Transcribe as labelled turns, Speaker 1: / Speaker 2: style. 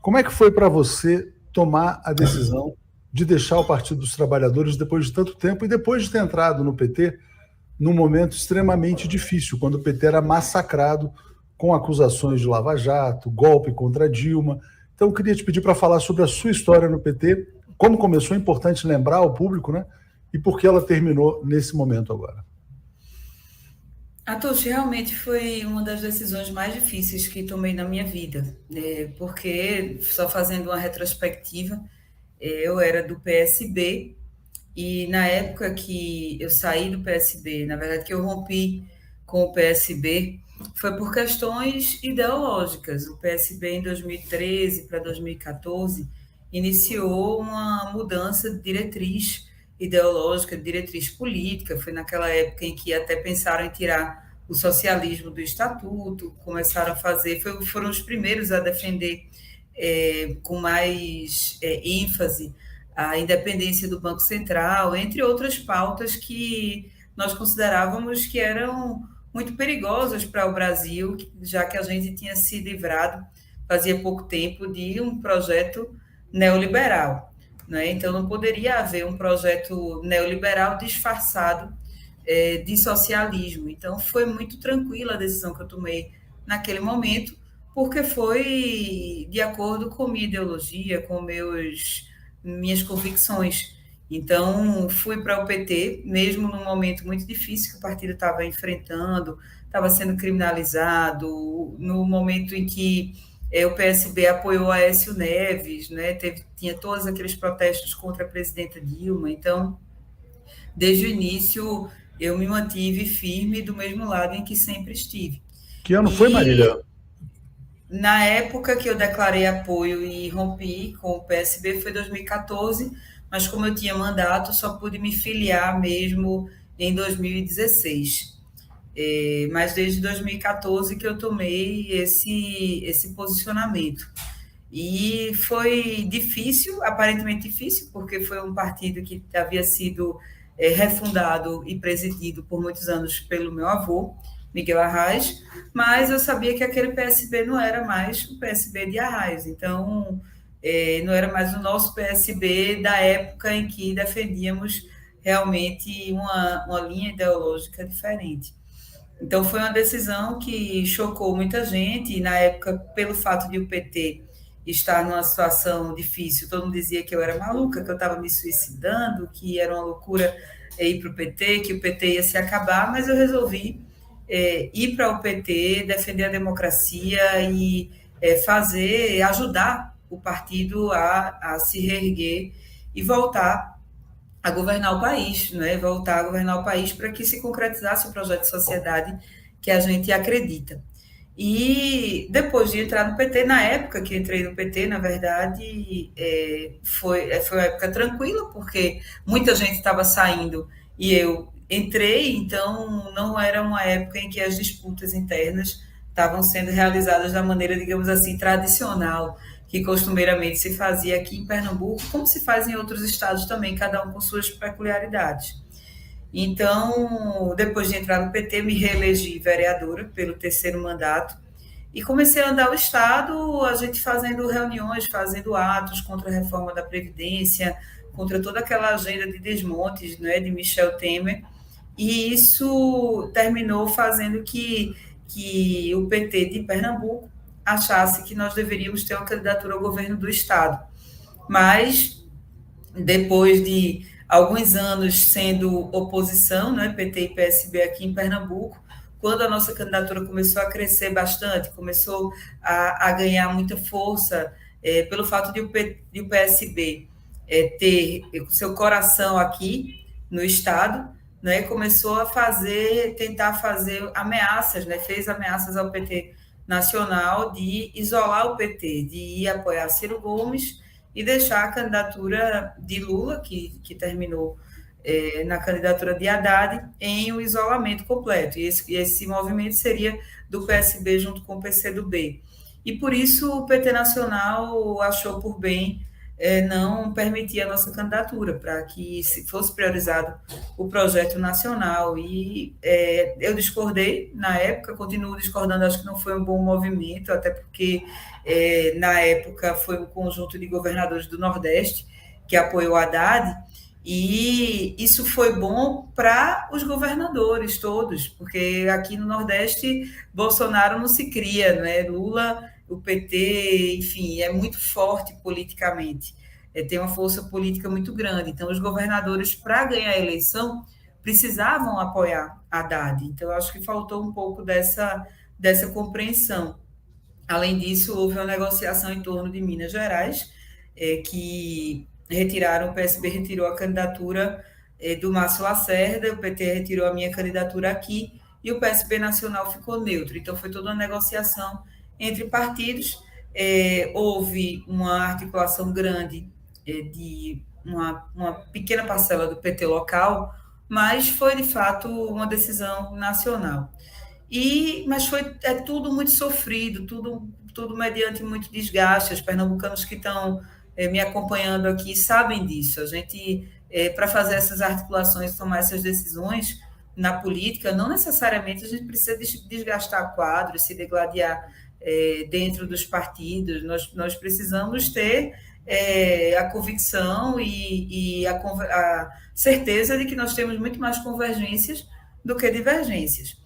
Speaker 1: Como é que foi para você tomar a decisão de deixar o Partido dos Trabalhadores depois de tanto tempo e depois de ter entrado no PT num momento extremamente difícil, quando o PT era massacrado com acusações de lava-jato, golpe contra Dilma? Então, eu queria te pedir para falar sobre a sua história no PT, como começou, é importante lembrar ao público, né? E por que ela terminou nesse momento agora.
Speaker 2: Atush, realmente foi uma das decisões mais difíceis que tomei na minha vida, né? Porque, só fazendo uma retrospectiva, eu era do PSB e na época que eu saí do PSB, na verdade que eu rompi com o PSB, foi por questões ideológicas. O PSB em 2013 para 2014 iniciou uma mudança de diretriz ideológica, de diretriz política. Foi naquela época em que até pensaram em tirar o socialismo do estatuto, começaram a fazer, foram os primeiros a defender com mais ênfase a independência do Banco Central, entre outras pautas que nós considerávamos que eram muito perigosas para o Brasil, já que a gente tinha se livrado, fazia pouco tempo, de um projeto neoliberal. Né? Então, não poderia haver um projeto neoliberal disfarçado de socialismo. Então, foi muito tranquila a decisão que eu tomei naquele momento, porque foi de acordo com minha ideologia, com minhas convicções. Então, fui para o PT, mesmo num momento muito difícil que o partido estava enfrentando, estava sendo criminalizado, no momento em que o PSB apoiou Aécio Neves, né? Tinha todos aqueles protestos contra a presidenta Dilma. Então, desde o início, eu me mantive firme do mesmo lado em que sempre estive.
Speaker 1: Que ano foi, Marília?
Speaker 2: E na época que eu declarei apoio e rompi com o PSB foi 2014, mas como eu tinha mandato, só pude me filiar mesmo em 2016. Mas desde 2014 que eu tomei esse posicionamento. E foi difícil, aparentemente difícil, porque foi um partido que havia sido refundado e presidido por muitos anos pelo meu avô, Miguel Arraes, mas eu sabia que aquele PSB não era mais o PSB de Arraes, então não era mais o nosso PSB da época em que defendíamos realmente uma linha ideológica diferente. Então, foi uma decisão que chocou muita gente, e na época, pelo fato de o PT estar numa situação difícil, todo mundo dizia que eu era maluca, que eu estava me suicidando, que era uma loucura ir para o PT, que o PT ia se acabar, mas eu resolvi ir para o PT, defender a democracia e ajudar o partido a se reerguer e voltar a governar o país, né? Voltar a governar o país para que se concretizasse o projeto de sociedade que a gente acredita. E depois de entrar no PT, na época que entrei no PT, na verdade, foi uma época tranquila, porque muita gente estava saindo e eu entrei, então não era uma época em que as disputas internas estavam sendo realizadas da maneira, digamos assim, tradicional, que costumeiramente se fazia aqui em Pernambuco, como se faz em outros estados também, cada um com suas peculiaridades. Então, depois de entrar no PT, me reelegi vereadora pelo terceiro mandato e comecei a andar o Estado, a gente fazendo reuniões, fazendo atos contra a reforma da Previdência, contra toda aquela agenda de desmontes, né, de Michel Temer, e isso terminou fazendo que o PT de Pernambuco achasse que nós deveríamos ter uma candidatura ao governo do Estado. Mas, depois de alguns anos sendo oposição, né, PT e PSB aqui em Pernambuco, quando a nossa candidatura começou a crescer bastante, começou a ganhar muita força, pelo fato de o PSB ter seu coração aqui no Estado, né, começou a tentar fazer ameaças, né, fez ameaças ao PT nacional de isolar o PT, de ir apoiar Ciro Gomes e deixar a candidatura de Lula, que terminou na candidatura de Haddad, em um isolamento completo. E esse movimento seria do PSB junto com o PCdoB. E por isso o PT Nacional achou por bem não permitia a nossa candidatura, para que se fosse priorizado o projeto nacional. E eu discordei na época, continuo discordando, acho que não foi um bom movimento, até porque na época foi um conjunto de governadores do Nordeste que apoiou Haddad, e isso foi bom para os governadores todos, porque aqui no Nordeste Bolsonaro não se cria, né? Lula, o PT, enfim, é muito forte politicamente, tem uma força política muito grande. Então, os governadores, para ganhar a eleição, precisavam apoiar Haddad. Então, eu acho que faltou um pouco dessa compreensão. Além disso, houve uma negociação em torno de Minas Gerais, que retiraram, o PSB retirou a candidatura do Márcio Lacerda, o PT retirou a minha candidatura aqui, e o PSB nacional ficou neutro. Então, foi toda uma negociação entre partidos. Houve uma articulação grande de uma pequena parcela do PT local, mas foi, de fato, uma decisão nacional. Mas é tudo muito sofrido, tudo mediante muito desgaste. Os pernambucanos que estão me acompanhando aqui sabem disso. A gente, para fazer essas articulações, tomar essas decisões na política, não necessariamente a gente precisa desgastar quadros, se degladiar dentro dos partidos. Nós precisamos ter a convicção e a certeza de que nós temos muito mais convergências do que divergências.